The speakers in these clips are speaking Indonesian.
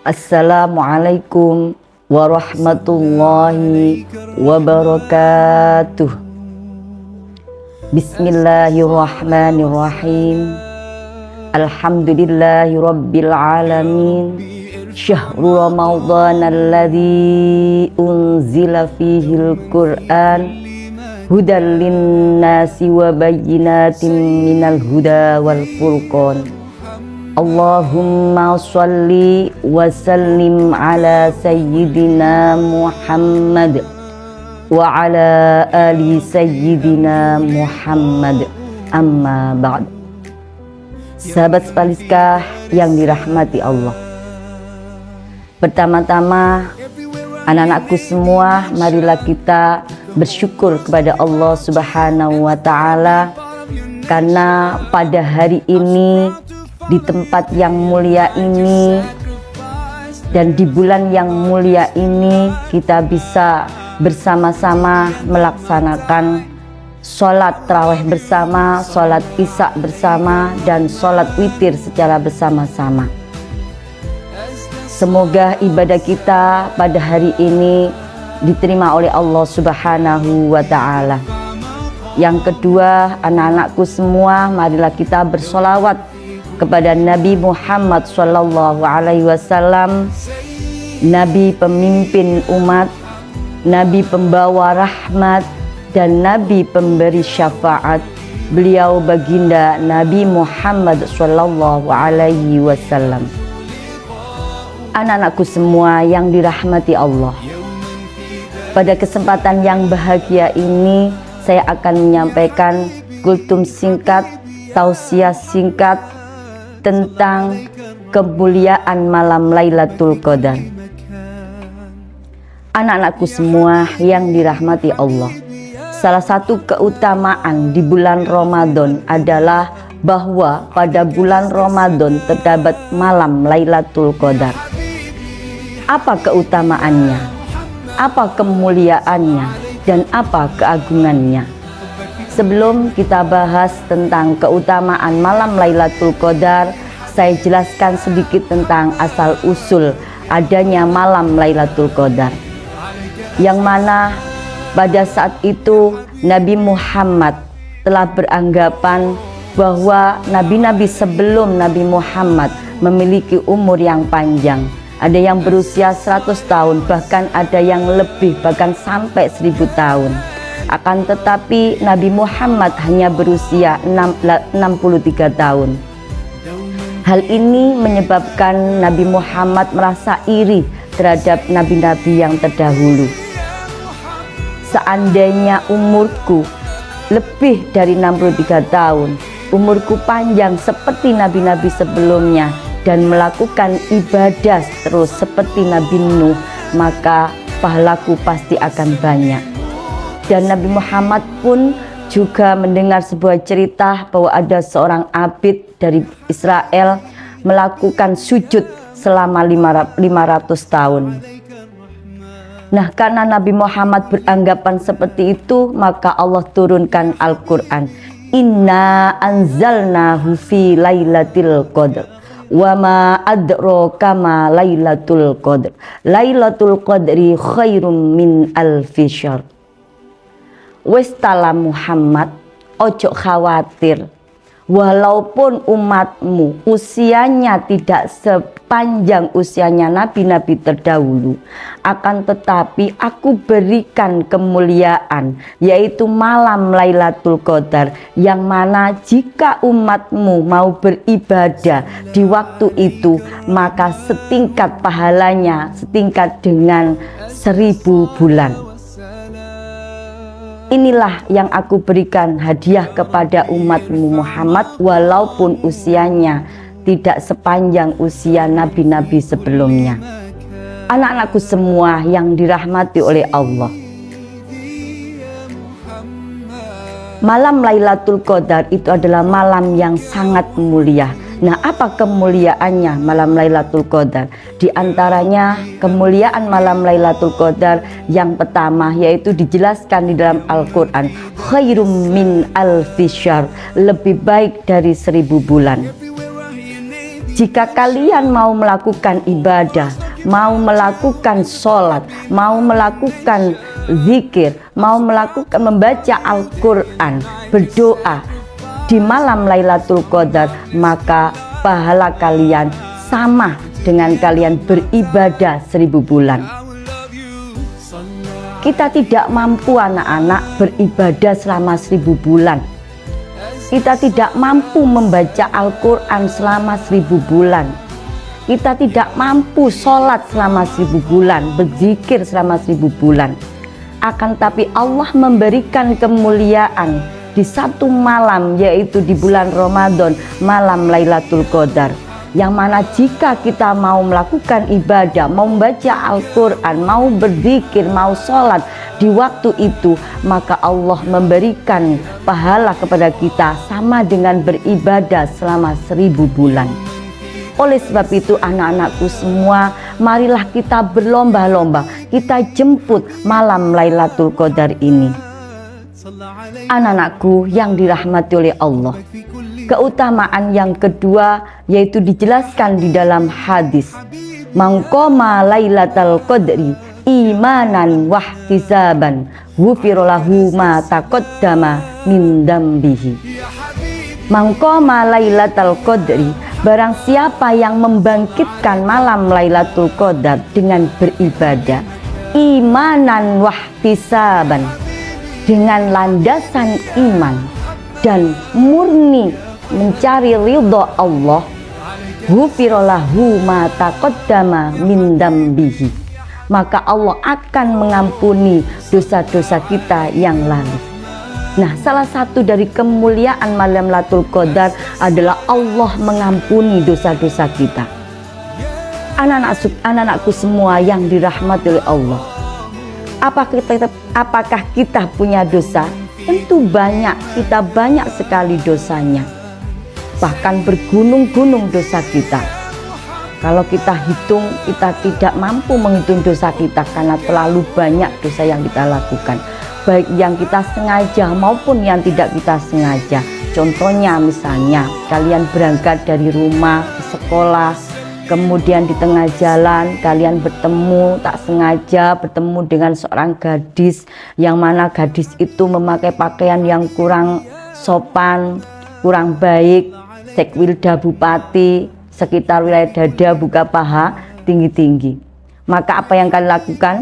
Assalamualaikum warahmatullahi wabarakatuh. Bismillahirrahmanirrahim. Alhamdulillahi rabbil alamin. Syahrul Ramadhan alladzi unzila fihil Qur'an hudan linnasi wa bayyinatin minal huda wal furqan. Allahumma sholli wa sallim ala sayyidina Muhammad wa ala ali sayyidina Muhammad, amma ba'd. Sahabat Spaliskah yang dirahmati Allah, pertama-tama anak-anakku semua, marilah kita bersyukur kepada Allah Subhanahu wa Ta'ala, karena pada hari ini, di tempat yang mulia ini dan di bulan yang mulia ini, kita bisa bersama-sama melaksanakan sholat tarawih bersama, sholat isya bersama, dan sholat witir secara bersama-sama. Semoga ibadah kita pada hari ini diterima oleh Allah Subhanahu wa Ta'ala. Yang kedua, anak-anakku semua, marilah kita bersolawat kepada Nabi Muhammad Sallallahu Alaihi Wasallam, Nabi pemimpin umat, Nabi pembawa rahmat, dan Nabi pemberi syafaat. Beliau baginda Nabi Muhammad Sallallahu Alaihi Wasallam. Anak-anakku semua yang dirahmati Allah, pada kesempatan yang bahagia ini saya akan menyampaikan kultum singkat, tausiah singkat tentang kemuliaan malam Lailatul Qadar. Anak-anakku semua yang dirahmati Allah, salah satu keutamaan di bulan Ramadan adalah bahwa pada bulan Ramadan terdapat malam Lailatul Qadar. Apa keutamaannya? Apa kemuliaannya? Dan apa keagungannya? Sebelum kita bahas tentang keutamaan malam Lailatul Qadar, saya jelaskan sedikit tentang asal-usul adanya malam Lailatul Qadar. Yang mana pada saat itu Nabi Muhammad telah beranggapan bahwa nabi-nabi sebelum Nabi Muhammad memiliki umur yang panjang. Ada yang berusia 100 tahun, bahkan ada yang lebih, bahkan sampai 1000 tahun. Akan tetapi Nabi Muhammad hanya berusia 63 tahun. Hal ini menyebabkan Nabi Muhammad merasa iri terhadap nabi-nabi yang terdahulu. Seandainya umurku lebih dari 63 tahun, umurku panjang seperti nabi-nabi sebelumnya, dan melakukan ibadah terus seperti Nabi Nuh, maka pahalaku pasti akan banyak. Dan Nabi Muhammad pun juga mendengar sebuah cerita bahwa ada seorang abid dari Israel melakukan sujud selama 500 tahun. Nah, karena Nabi Muhammad beranggapan seperti itu, maka Allah turunkan Al-Quran. Inna anzalnahu fi lailatul qadr wa ma adraka ma lailatul qadr. Lailatul qadri khairum min alfi syahr. Wis tala Muhammad, ojo khawatir, walaupun umatmu usianya tidak sepanjang usianya nabi-nabi terdahulu, akan tetapi aku berikan kemuliaan, yaitu malam Lailatul Qadar, yang mana jika umatmu mau beribadah di waktu itu, maka setingkat pahalanya setingkat dengan 1000 bulan. Inilah yang aku berikan hadiah kepada umatmu Muhammad, walaupun usianya tidak sepanjang usia nabi-nabi sebelumnya. Anak-anakku semua yang dirahmati oleh Allah, malam Lailatul Qadar itu adalah malam yang sangat mulia. Nah, apa kemuliaannya malam Lailatul Qadar? Di antaranya kemuliaan malam Lailatul Qadar yang pertama, yaitu dijelaskan di dalam Al-Quran, khairum min alfi syahr, lebih baik dari 1000 bulan. Jika kalian mau melakukan ibadah, mau melakukan sholat, mau melakukan zikir, mau melakukan membaca Al-Quran, berdoa di malam Lailatul Qadar, maka pahala kalian sama dengan kalian beribadah 1000 bulan. Kita tidak mampu anak-anak beribadah selama 1000 bulan. Kita tidak mampu membaca Al-Quran selama 1000 bulan. Kita tidak mampu sholat selama 1000 bulan, berzikir selama 1000 bulan. Akan tapi Allah memberikan kemuliaan di satu malam, yaitu di bulan Ramadan, malam Lailatul Qadar, yang mana jika kita mau melakukan ibadah, mau membaca Al-Quran, mau berzikir, mau sholat di waktu itu, maka Allah memberikan pahala kepada kita sama dengan beribadah selama 1000 bulan. Oleh sebab itu anak-anakku semua, marilah kita berlomba-lomba, kita jemput malam Lailatul Qadar ini. Anak-anakku yang dirahmati oleh Allah, keutamaan yang kedua yaitu dijelaskan di dalam hadis, mangqoma lailatal qadri imanan wahtisaban ghufira lahu ma taqaddama min dambihi. Mangqoma lailatal qadri, barang siapa yang membangkitkan malam Lailatul Qadar dengan beribadah, imanan wahtisaban, dengan landasan iman dan murni mencari ridho Allah, ghufira lahu ma taqaddama min dambihi, maka Allah akan mengampuni dosa-dosa kita yang lalu. Nah, salah satu dari kemuliaan malam Lailatul Qadar adalah Allah mengampuni dosa-dosa kita. Anak-anakku semua yang dirahmati oleh Allah, apakah kita punya dosa? Tentu banyak, kita banyak sekali dosanya. Bahkan bergunung-gunung dosa kita. Kalau kita hitung, kita tidak mampu menghitung dosa kita karena terlalu banyak dosa yang kita lakukan, baik yang kita sengaja maupun yang tidak kita sengaja. Contohnya misalnya kalian berangkat dari rumah ke sekolah, kemudian di tengah jalan kalian bertemu, tak sengaja bertemu dengan seorang gadis, yang mana gadis itu memakai pakaian yang kurang sopan, kurang baik, sekwilda bupati, sekitar wilayah dada, buka paha, tinggi-tinggi. Maka apa yang kalian lakukan?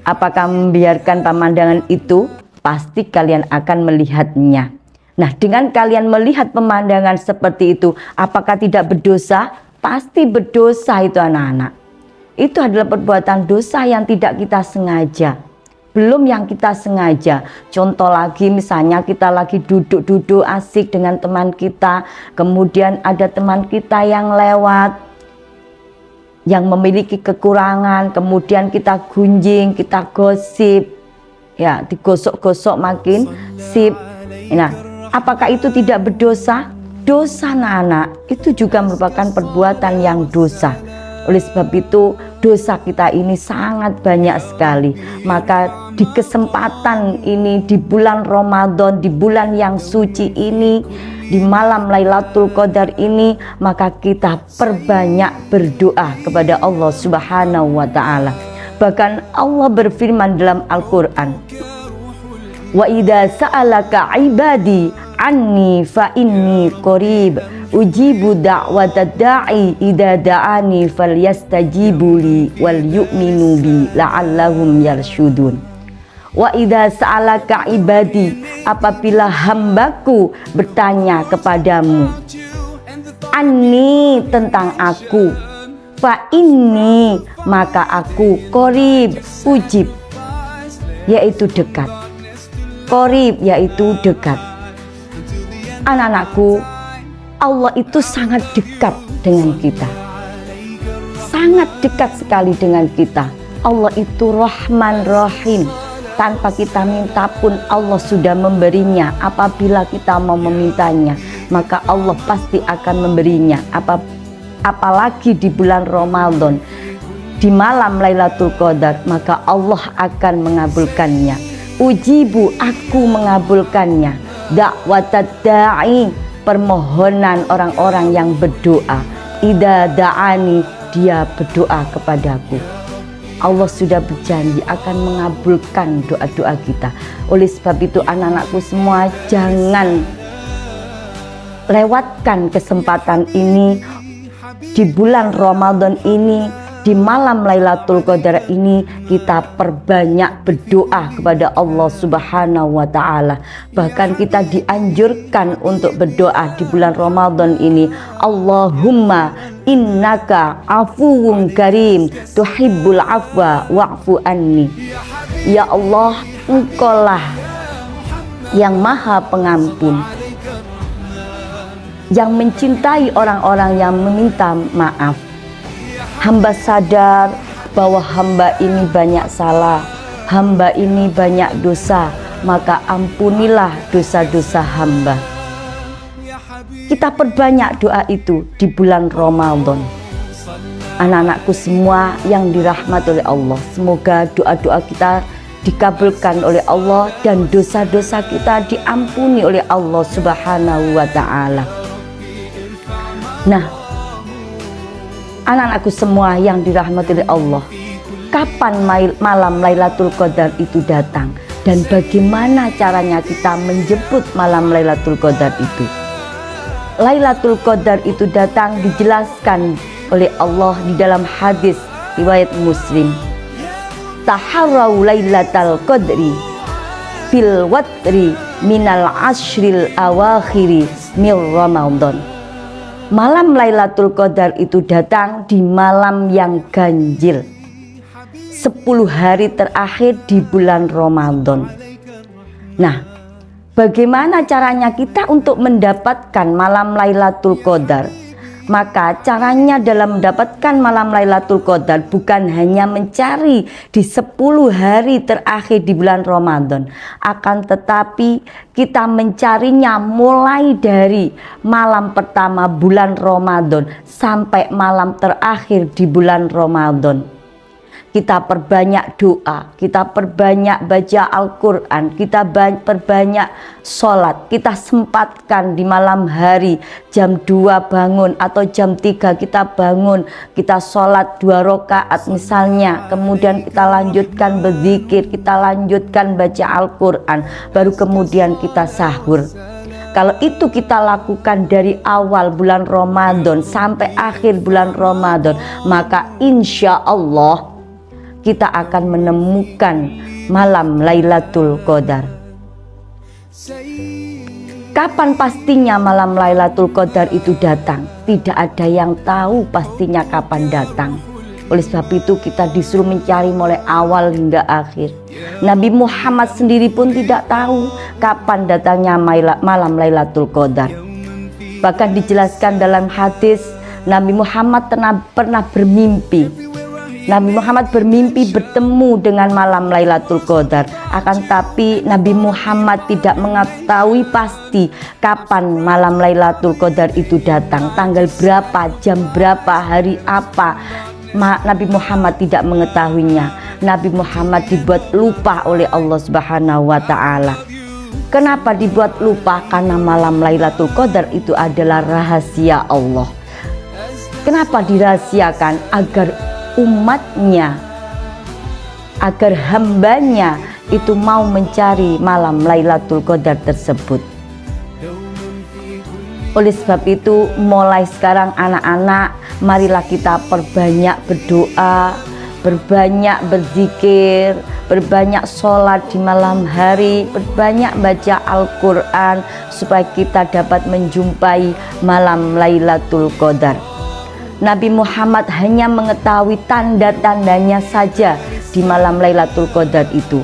Apakah membiarkan pemandangan itu? Pasti kalian akan melihatnya. Nah, dengan kalian melihat pemandangan seperti itu, apakah tidak berdosa? Pasti berdosa itu anak-anak. Itu adalah perbuatan dosa yang tidak kita sengaja. Belum yang kita sengaja. Contoh lagi, misalnya kita lagi duduk-duduk asik dengan teman kita, kemudian ada teman kita yang lewat, yang memiliki kekurangan, kemudian kita gunjing, kita gosip, ya, digosok-gosok makin sip. Nah, apakah itu tidak berdosa? Dosa anak-anak itu juga merupakan perbuatan yang dosa. Oleh sebab itu dosa kita ini sangat banyak sekali. Maka di kesempatan ini, di bulan Ramadan, di bulan yang suci ini, di malam Lailatul Qadar ini, maka kita perbanyak berdoa kepada Allah Subhanahu wa Ta'ala. Bahkan Allah berfirman dalam Al-Quran, wa idza sa'alaka ibadi anni fa inni qarib ujibu da'watad da'i idza da'ani falyastajibu li wal yu'minu bi la'allahum yarsyudun. Wa idza sa'alaka ibadi, apabila hambaku bertanya kepadamu, anni, tentang aku, fa inni, maka aku qarib, ujib, yaitu dekat. Qarib yaitu dekat. Anak-anakku, Allah itu sangat dekat dengan kita. Sangat dekat sekali dengan kita. Allah itu Rahman Rahim. Tanpa kita minta pun Allah sudah memberinya. Apabila kita mau memintanya, maka Allah pasti akan memberinya. Apalagi di bulan Ramadan, di malam Lailatul Qadar, maka Allah akan mengabulkannya. Ujibu, aku mengabulkannya. Da'watad da'i, permohonan orang-orang yang berdoa. idza da'ani, dia berdoa kepadaku. Allah sudah berjanji akan mengabulkan doa-doa kita. Oleh sebab itu anak-anakku semua, jangan lewatkan kesempatan ini di bulan Ramadan ini. Di malam Lailatul Qadar ini kita perbanyak berdoa kepada Allah Subhanahu wa Ta'ala. Bahkan kita dianjurkan untuk berdoa di bulan Ramadan ini, Allahumma innaka afuwun karim tuhibbul afwa wa'fu anni. Ya Allah, Engkaulah yang maha pengampun, yang mencintai orang-orang yang meminta maaf. Hamba sadar bahwa hamba ini banyak salah, hamba ini banyak dosa, maka ampunilah dosa-dosa hamba. Kita perbanyak doa itu di bulan Ramadan. Anak-anakku semua yang dirahmati oleh Allah, semoga doa-doa kita dikabulkan oleh Allah dan dosa-dosa kita diampuni oleh Allah Subhanahu wa Ta'ala. Nah, anak-anakku semua yang dirahmati oleh Allah, kapan malam Lailatul Qadar itu datang dan bagaimana caranya kita menjemput malam Lailatul Qadar itu? Lailatul Qadar itu datang dijelaskan oleh Allah di dalam hadis riwayat Muslim. Taharrau Lailatul Qadri fil watri minal ashril awakhiri min Ramadan. Malam Lailatul Qadar itu datang di malam yang ganjil, 10 hari terakhir di bulan Ramadan. Nah, bagaimana caranya kita untuk mendapatkan malam Lailatul Qadar? Maka caranya dalam mendapatkan malam Lailatul Qadar bukan hanya mencari di 10 hari terakhir di bulan Ramadan, akan tetapi kita mencarinya mulai dari malam pertama bulan Ramadan sampai malam terakhir di bulan Ramadan. Kita perbanyak doa, kita perbanyak baca Al-Quran, kita perbanyak sholat, kita sempatkan di malam hari jam 2 bangun atau jam 3 kita bangun, kita sholat 2 rakaat misalnya, kemudian kita lanjutkan berzikir, kita lanjutkan baca Al-Quran, baru kemudian kita sahur. Kalau itu kita lakukan dari awal bulan Ramadan sampai akhir bulan Ramadan, maka insya Allah kita akan menemukan malam Lailatul Qadar. Kapan pastinya malam Lailatul Qadar itu datang? Tidak ada yang tahu pastinya kapan datang. Oleh sebab itu kita disuruh mencari mulai awal hingga akhir. Nabi Muhammad sendiri pun tidak tahu kapan datangnya malam Lailatul Qadar. Bahkan dijelaskan dalam hadis, Nabi Muhammad pernah bermimpi. Nabi Muhammad bermimpi bertemu dengan malam Lailatul Qadar. Akan tapi Nabi Muhammad tidak mengetahui pasti kapan malam Lailatul Qadar itu datang, tanggal berapa, jam berapa, hari apa. Nabi Muhammad tidak mengetahuinya. Nabi Muhammad dibuat lupa oleh Allah Subhanahu wa Ta'ala. Kenapa dibuat lupa? Karena malam Lailatul Qadar itu adalah rahasia Allah. Kenapa dirahasiakan? Agar umatnya, agar hambanya itu mau mencari malam Lailatul Qadar tersebut. Oleh sebab itu mulai sekarang anak-anak, marilah kita perbanyak berdoa, berbanyak berzikir, berbanyak sholat di malam hari, berbanyak baca Al-Quran supaya kita dapat menjumpai malam Lailatul Qadar. Nabi Muhammad hanya mengetahui tanda-tandanya saja di malam Lailatul Qadar itu.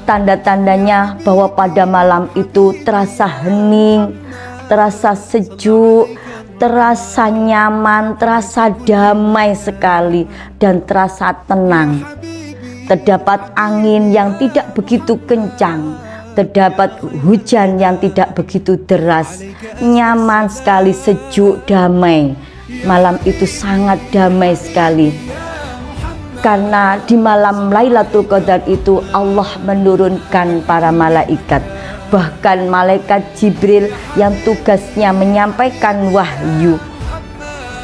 Tanda-tandanya bahwa pada malam itu terasa hening, terasa sejuk, terasa nyaman, terasa damai sekali, dan terasa tenang. Terdapat angin yang tidak begitu kencang, terdapat hujan yang tidak begitu deras, nyaman sekali, sejuk, damai. Malam itu sangat damai sekali, karena di malam Lailatul Qadar itu Allah menurunkan para malaikat. Bahkan malaikat Jibril yang tugasnya menyampaikan wahyu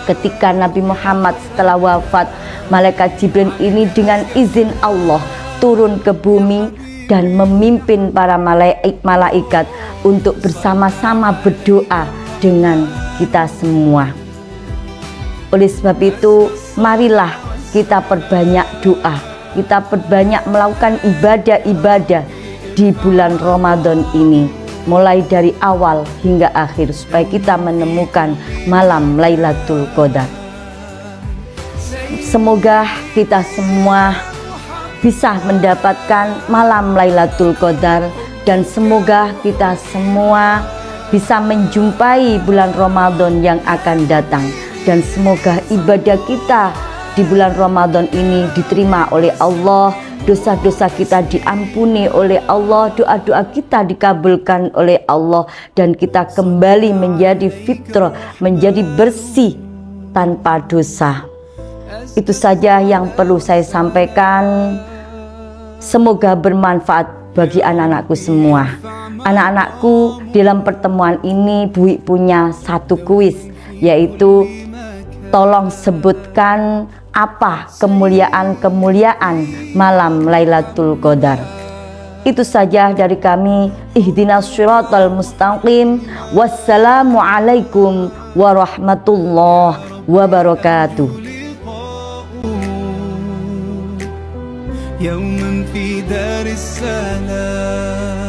ketika Nabi Muhammad setelah wafat, malaikat Jibril ini dengan izin Allah turun ke bumi dan memimpin para malaikat untuk bersama-sama berdoa dengan kita semua. Oleh sebab itu, marilah kita perbanyak doa, kita perbanyak melakukan ibadah-ibadah di bulan Ramadan ini, mulai dari awal hingga akhir, supaya kita menemukan malam Lailatul Qadar. Semoga kita semua bisa mendapatkan malam Lailatul Qadar, dan semoga kita semua bisa menjumpai bulan Ramadan yang akan datang, dan semoga ibadah kita di bulan Ramadan ini diterima oleh Allah, dosa-dosa kita diampuni oleh Allah, doa-doa kita dikabulkan oleh Allah, dan kita kembali menjadi fitrah, menjadi bersih tanpa dosa. Itu saja yang perlu saya sampaikan. Semoga bermanfaat bagi anak-anakku semua. Anak-anakku, dalam pertemuan ini Bui punya satu kuis, yaitu tolong sebutkan apa kemuliaan-kemuliaan malam Lailatul Qadar. Itu saja dari kami. Ihdinas syiratal mustaqim. Wassalamualaikum warahmatullahi wabarakatuh. يوما في دار السلام